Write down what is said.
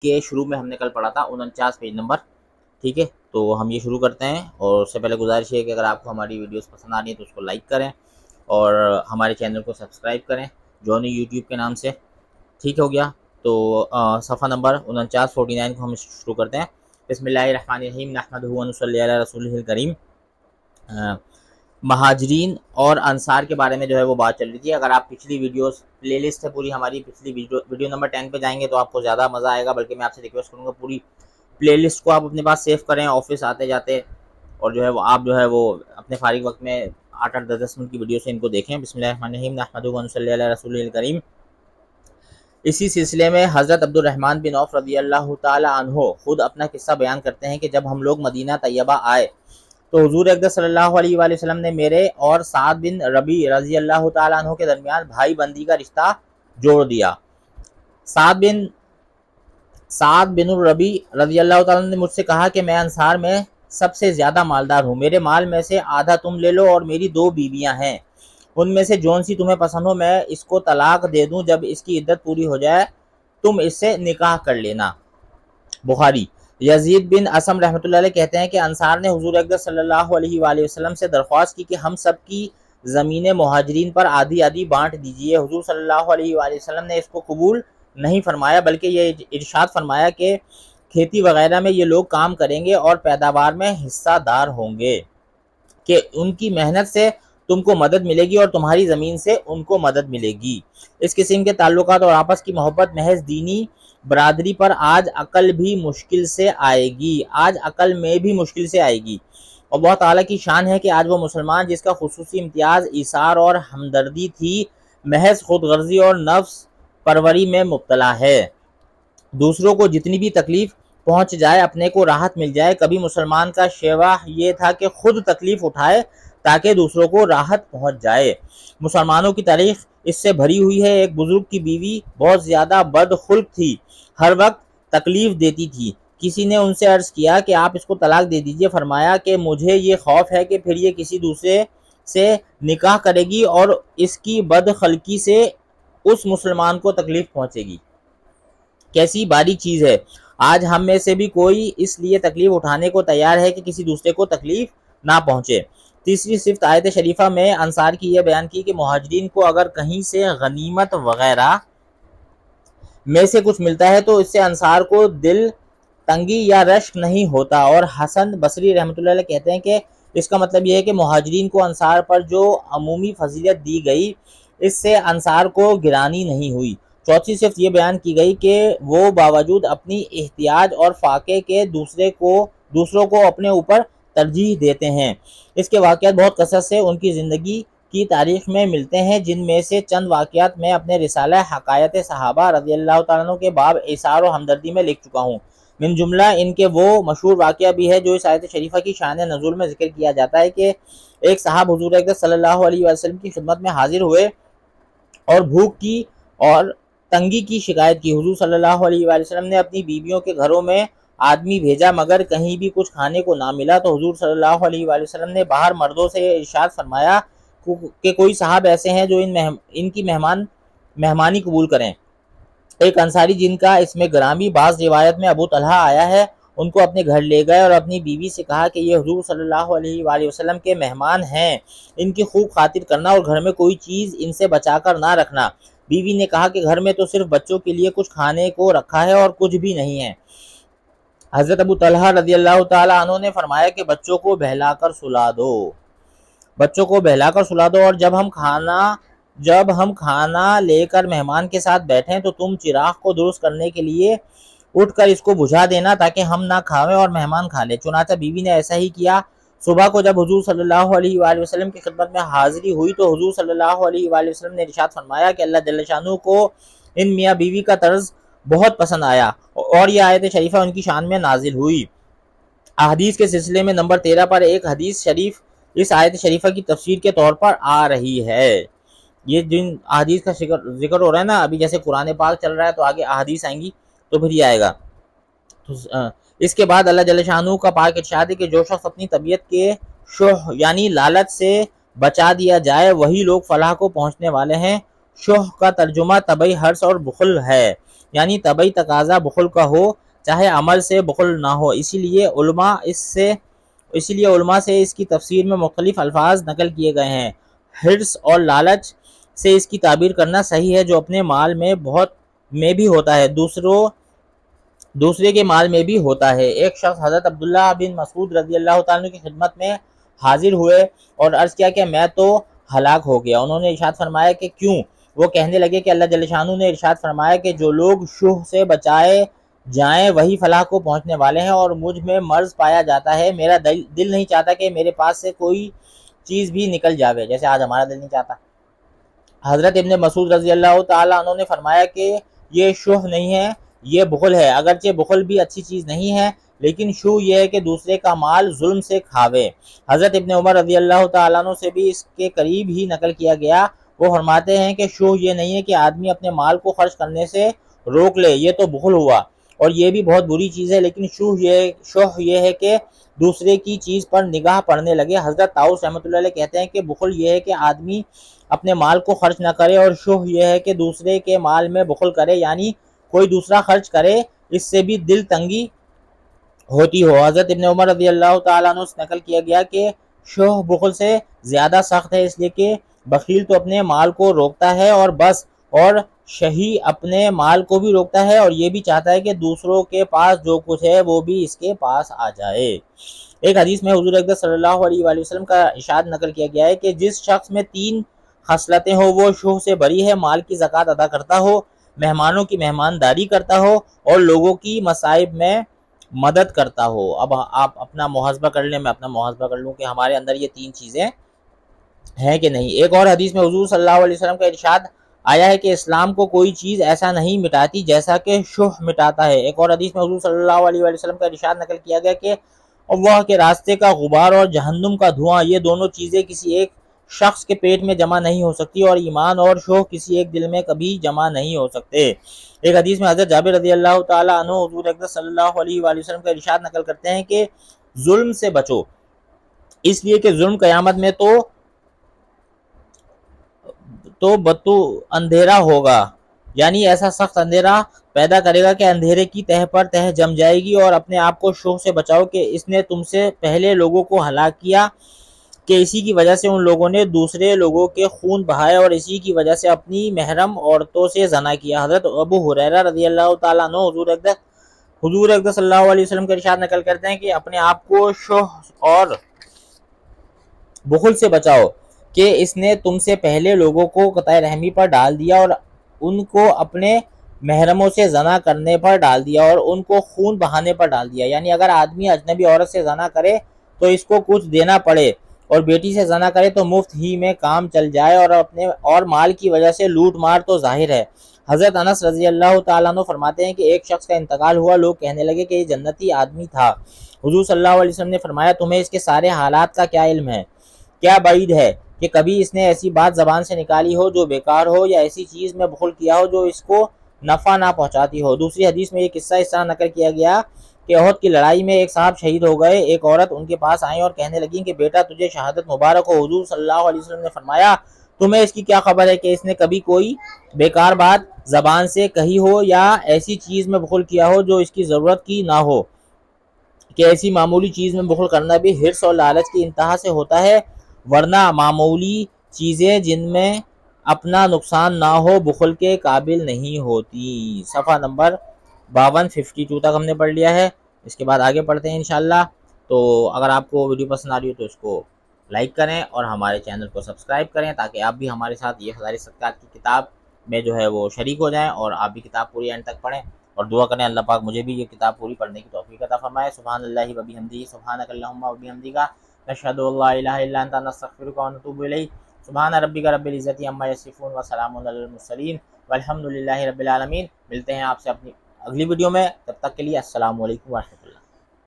کے شروع میں ہم نے کل پڑھا تھا 49 پیج نمبر. ٹھیک ہے، تو ہم یہ شروع کرتے ہیں. اور اس سے پہلے گزارش ہے کہ اگر آپ کو ہماری ویڈیوز پسند آ رہی ہیں تو اس کو لائک کریں اور ہمارے چینل کو سبسکرائب کریں جونی یوٹیوب کے نام سے. ٹھیک ہو گیا، تو صفحہ نمبر 49 کو ہم شروع کرتے ہیں. بسم اللہ الرحمن الرحیم نحمدہ و نصلی علی رسولہ الکریم. مہاجرین اور انصار کے بارے میں جو ہے وہ بات چل رہی تھی. اگر آپ پچھلی ویڈیوز پلے لسٹ ہے پوری ہماری، پچھلی ویڈیو نمبر 10 پہ جائیں گے تو آپ کو زیادہ مزہ آئے گا. بلکہ میں آپ سے ریکویسٹ کروں گا پوری پلے لسٹ کو آپ اپنے پاس سیو کریں آفس آتے جاتے، اور جو ہے وہ آپ جو ہے وہ اپنے فارغ وقت میں 8-10 منٹ کی ویڈیو سے ان کو دیکھیں. بسم اللہ الرحمن الرحیم نحمدہ و نصلی علی رسولہ الکریم. اسی سلسلے میں حضرت عبد الرحمن بن عوف رضی اللہ تعالی عنہ خود اپنا قصہ بیان کرتے ہیں کہ جب ہم لوگ مدینہ طیبہ آئے تو حضور اقدس صلی اللہ علیہ وآلہ وسلم نے میرے اور سعد بن ربیع رضی اللہ تعالی عنہ کے درمیان بھائی بندی کا رشتہ جوڑ دیا. سعد بن الربیع رضی اللہ تعالیٰ عنہ نے مجھ سے کہا کہ میں انصار میں سب سے زیادہ مالدار ہوں، میرے مال میں سے آدھا تم لے لو اور میری 2 بیویاں ہیں، ان میں سے جون سی تمہیں پسند ہو میں اس کو طلاق دے دوں، جب اس کی عدت پوری ہو جائے تم اس سے نکاح کر لینا. بخاری. یزید بن اسم رحمۃ اللہ علیہ کہتے ہیں کہ انصار نے حضور اقدس صلی اللہ علیہ وآلہ وسلم سے درخواست کی کہ ہم سب کی زمین مہاجرین پر آدھی آدھی بانٹ دیجئے. حضور صلی اللہ علیہ وآلہ وسلم نے اس کو قبول نہیں فرمایا، بلکہ یہ ارشاد فرمایا کہ کھیتی وغیرہ میں یہ لوگ کام کریں گے اور پیداوار میں حصہ دار ہوں گے، کہ ان کی محنت سے تم کو مدد ملے گی اور تمہاری زمین سے ان کو مدد ملے گی. اس قسم کے تعلقات اور آپس کی محبت محض دینی برادری پر آج عقل بھی مشکل سے آئے گی، آج عقل میں بھی مشکل سے آئے گی. اللہ تعالیٰ کی شان ہے کہ آج وہ مسلمان جس کا خصوصی امتیاز ایثار اور ہمدردی تھی محض خود غرضی اور نفس پروری میں مبتلا ہے. دوسروں کو جتنی بھی تکلیف پہنچ جائے اپنے کو راحت مل جائے. کبھی مسلمان کا شیوہ یہ تھا کہ خود تکلیف اٹھائے تاکہ دوسروں کو راحت پہنچ جائے. مسلمانوں کی تاریخ اس سے بھری ہوئی ہے. ایک بزرگ کی بیوی بہت زیادہ بدخلق تھی، ہر وقت تکلیف دیتی تھی. کسی نے ان سے عرض کیا کہ آپ اس کو طلاق دے دیجئے. فرمایا کہ مجھے یہ خوف ہے کہ پھر یہ کسی دوسرے سے نکاح کرے گی اور اس کی بدخلقی سے اس مسلمان کو تکلیف پہنچے گی. کیسی باریک چیز ہے. آج ہم میں سے بھی کوئی اس لیے تکلیف اٹھانے کو تیار ہے کہ کسی دوسرے کو تکلیف نہ پہنچے. تیسری صفت آیت شریفہ میں انصار کی یہ بیان کی کہ مہاجرین کو اگر کہیں سے غنیمت وغیرہ میں سے کچھ ملتا ہے تو اس سے انصار کو دل تنگی یا رشک نہیں ہوتا. اور حسن بصری رحمۃ اللہ علیہ کہتے ہیں کہ اس کا مطلب یہ ہے کہ مہاجرین کو انصار پر جو عمومی فضیلت دی گئی اس سے انصار کو گرانی نہیں ہوئی. چوتھی صفت یہ بیان کی گئی کہ وہ باوجود اپنی احتیاج اور فاقے کے دوسروں کو اپنے اوپر ترجیح دیتے ہیں. اس کے واقعات بہت کثرت سے ان کی زندگی کی تاریخ میں ملتے ہیں، جن میں سے چند واقعات میں اپنے رسالہ حکایت صحابہ رضی اللہ تعالیٰ عنہ کے باب ایثار و ہمدردی میں لکھ چکا ہوں. من جملہ ان کے وہ مشہور واقعہ بھی ہے جو اس آیت شریفہ کی شان نزول میں ذکر کیا جاتا ہے کہ ایک صحابہ حضور اقدس صلی اللہ علیہ وسلم کی خدمت میں حاضر ہوئے اور بھوک کی اور تنگی کی شکایت کی. حضور صلی اللہ علیہ وآلہ وسلم نے اپنی بیویوں کے گھروں میں آدمی بھیجا مگر کہیں بھی کچھ کھانے کو نہ ملا. تو حضور صلی اللہ علیہ وآلہ وسلم نے باہر مردوں سے ارشاد فرمایا کہ کوئی صاحب ایسے ہیں جو ان کی مہمانی قبول کریں. ایک انصاری جن کا اس میں گرامی بعض روایت میں ابو طلحہ آیا ہے ان کو اپنے گھر لے گئے اور اپنی بیوی سے کہا کہ یہ حضور صلی اللہ علیہ وآلہ وسلم کے مہمان ہیں، ان کی خوب خاطر کرنا اور گھر میں کوئی چیز ان سے بچا کر نہ رکھنا. بیوی نے کہا کہ گھر میں تو صرف بچوں کے لیے کچھ کھانے کو رکھا ہے اور کچھ بھی نہیں ہے. حضرت ابو طلحہ رضی اللہ تعالیٰ عنہ نے فرمایا کہ بچوں کو بہلا کر سلا دو اور جب ہم کھانا لے کر مہمان کے ساتھ بیٹھیں تو تم چراغ کو درست کرنے کے لیے اٹھ کر اس کو بجھا دینا تاکہ ہم نہ کھاویں اور مہمان کھا لیں. چنانچہ بیوی نے ایسا ہی کیا. صبح کو جب حضور صلی اللہ علیہ وآلہ وسلم کی خدمت میں حاضری ہوئی تو حضور صلی اللہ علیہ وآلہ وسلم نے ارشاد فرمایا کہ اللہ جل شانہ کو ان میاں بیوی کا طرز بہت پسند آیا اور یہ آیت شریفہ ان کی شان میں نازل ہوئی. احادیث کے سلسلے میں نمبر 13 پر ایک حدیث شریف اس آیت شریفہ کی تفسیر کے طور پر آ رہی ہے. یہ جن احادیث کا ذکر ہو رہا ہے نا ابھی، جیسے قرآن پاک چل رہا ہے تو آگے احادیث آئیں گی تو پھر یہ آئے گا. اس کے بعد اللہ جل شانہ کا پاک ارشاد ہے کہ جو شخص اپنی طبیعت کے شح یعنی لالچ سے بچا دیا جائے وہی لوگ فلاح کو پہنچنے والے ہیں. شح کا ترجمہ طبعی حرص اور بخل ہے. یعنی طبعی تقاضا بخل کا ہو چاہے عمل سے بخل نہ ہو۔ اسی لیے علماء سے اس کی تفسیر میں مختلف الفاظ نقل کیے گئے ہیں۔ حرص اور لالچ سے اس کی تعبیر کرنا صحیح ہے، جو اپنے مال میں بھی ہوتا ہے، دوسرے کے مال میں بھی ہوتا ہے۔ ایک شخص حضرت عبداللہ بن مسعود رضی اللہ تعالیٰ عنہ کی خدمت میں حاضر ہوئے اور عرض کیا کہ میں تو ہلاک ہو گیا۔ انہوں نے ارشاد فرمایا کہ کیوں؟ وہ کہنے لگے کہ اللہ جل شانہ نے ارشاد فرمایا کہ جو لوگ شح سے بچائے جائیں وہی فلاح کو پہنچنے والے ہیں، اور مجھ میں مرض پایا جاتا ہے، میرا دل نہیں چاہتا کہ میرے پاس سے کوئی چیز بھی نکل جاوے، جیسے آج ہمارا دل نہیں چاہتا۔ حضرت ابن مسعود رضی اللہ تعالیٰ عنہ نے فرمایا کہ یہ شح نہیں ہے، یہ بخل ہے۔ اگرچہ بخل بھی اچھی چیز نہیں ہے، لیکن شح یہ ہے کہ دوسرے کا مال ظلم سے کھاوے۔ حضرت ابن عمر رضی اللہ تعالیٰ عنہ سے بھی اس کے قریب ہی نقل کیا گیا، وہ فرماتے ہیں کہ شح یہ نہیں ہے کہ آدمی اپنے مال کو خرچ کرنے سے روک لے، یہ تو بخل ہوا اور یہ بھی بہت بری چیز ہے، لیکن شح یہ ہے کہ دوسرے کی چیز پر نگاہ پڑنے لگے۔ حضرت طاؤس رحمۃ اللہ علیہ کہتے ہیں کہ بخل یہ ہے کہ آدمی اپنے مال کو خرچ نہ کرے، اور شح یہ ہے کہ دوسرے کے مال میں بخل کرے، یعنی کوئی دوسرا خرچ کرے، اس سے بھی دل تنگی ہوتی ہو۔ حضرت ابن عمر رضی اللہ تعالیٰ عنہ سے نقل کیا گیا کہ شح بخل سے زیادہ سخت ہے، اس لیے کہ بخیل تو اپنے مال کو روکتا ہے اور بس، اور شہی اپنے مال کو بھی روکتا ہے اور یہ بھی چاہتا ہے کہ دوسروں کے پاس جو کچھ ہے وہ بھی اس کے پاس آ جائے۔ ایک حدیث میں حضور اقدس صلی اللہ علیہ وآلہ وسلم کا ارشاد نقل کیا گیا ہے کہ جس شخص میں 3 خصلتیں ہو وہ شح سے بری ہے، مال کی زکوٰۃ ادا کرتا ہو، مہمانوں کی مہمانداری کرتا ہو اور لوگوں کی مصائب میں مدد کرتا ہو۔ اب آپ اپنا محاسبہ کر لیں، میں اپنا محاسبہ کر لوں کہ ہمارے اندر یہ 3 چیزیں ہیں کہ نہیں۔ ایک اور حدیث میں حضور صلی اللہ علیہ وسلم کا ارشاد آیا ہے کہ اسلام کو کوئی چیز ایسا نہیں مٹاتی جیسا کہ شح مٹاتا ہے۔ ایک اور حدیث میں حضور صلی اللہ علیہ وسلم کا ارشاد نقل کیا گیا کہ اللہ کے راستے کا غبار اور جہنم کا دھواں، یہ دونوں چیزیں کسی ایک شخص کے پیٹ میں جمع نہیں ہو سکتی، اور ایمان اور شح کسی ایک دل میں کبھی جمع نہیں ہو سکتے۔ ایک حدیث میں حضرت جابر رضی اللہ تعالیٰ عنہ حضور اقدس صلی اللہ علیہ وآلہ وسلم کا ارشاد نقل کرتے ہیں کہ ظلم سے بچو، اس لیے کہ ظلم قیامت میں تو بتو اندھیرا ہوگا، یعنی ایسا سخت اندھیرا پیدا کرے گا کہ اندھیرے کی تہ پر تہ جم جائے گی۔ اور اپنے آپ کو شح سے بچاؤ کہ اس نے تم سے پہلے لوگوں کو ہلاک کیا، کہ اسی کی وجہ سے ان لوگوں نے دوسرے لوگوں کے خون بہائے اور اسی کی وجہ سے اپنی محرم عورتوں سے زنا کیا۔ حضرت ابو ہریرہ رضی اللہ تعالیٰ عنہ حضور اقدس صلی اللہ علیہ وسلم کا ارشاد نقل کرتے ہیں کہ اپنے آپ کو شح اور بخل سے بچاؤ کہ اس نے تم سے پہلے لوگوں کو قطع رحمی پر ڈال دیا اور ان کو اپنے محرموں سے زنا کرنے پر ڈال دیا اور ان کو خون بہانے پر ڈال دیا۔ یعنی اگر آدمی اجنبی عورت سے زنا کرے تو اس کو کچھ دینا پڑے، اور بیٹی سے زنا کرے تو مفت ہی میں کام چل جائے، اور مال کی وجہ سے لوٹ مار تو ظاہر ہے۔ حضرت انس رضی اللہ تعالیٰ عنہ فرماتے ہیں کہ ایک شخص کا انتقال ہوا، لوگ کہنے لگے کہ یہ جنتی آدمی تھا۔ حضور صلی اللہ علیہ وسلم نے فرمایا تمہیں اس کے سارے حالات کا کیا علم ہے؟ کیا بعید ہے کہ کبھی اس نے ایسی بات زبان سے نکالی ہو جو بیکار ہو، یا ایسی چیز میں بخل کیا ہو جو اس کو نفع نہ پہنچاتی ہو۔ دوسری حدیث میں یہ قصہ اس طرح نقل کیا گیا کہ احد کی لڑائی میں ایک صاحب شہید ہو گئے، ایک عورت ان کے پاس آئیں اور کہنے لگیں کہ بیٹا تجھے شہادت مبارک ہو۔ حضور صلی اللہ علیہ وسلم نے فرمایا تمہیں اس کی کیا خبر ہے کہ اس نے کبھی کوئی بیکار بات زبان سے کہی ہو یا ایسی چیز میں بخل کیا ہو جو اس کی ضرورت کی نہ ہو، کہ ایسی معمولی چیز میں بخل کرنا بھی حرص اور لالچ کی انتہا سے ہوتا ہے، ورنہ معمولی چیزیں جن میں اپنا نقصان نہ ہو بخل کے قابل نہیں ہوتی۔ صفحہ نمبر 52 تک ہم نے پڑھ لیا ہے، اس کے بعد آگے پڑھتے ہیں انشاءاللہ۔ تو اگر آپ کو ویڈیو پسند آ رہی ہو تو اس کو لائک کریں اور ہمارے چینل کو سبسکرائب کریں، تاکہ آپ بھی ہمارے ساتھ یہ ہزار صدقات کی کتاب میں جو ہے وہ شریک ہو جائیں اور آپ بھی کتاب پوری اینڈ تک پڑھیں، اور دعا کریں اللہ پاک مجھے بھی یہ کتاب پوری پڑھنے کی توفیق عطا فرمائے۔ سبحان اللہ و بحمدہ، سبحانک اللہم و بحمدک، نشہد ان لا الہ الا انت، نستغفرک و نتوب الیک۔ سبحان ربک رب العزت عما یصفون و سلام علی المرسلین والحمد للہ رب العالمین۔ ملتے ہیں آپ سے اپنی اگلی ویڈیو میں، تب تک کے لیے السلام علیکم ورحمۃ اللہ۔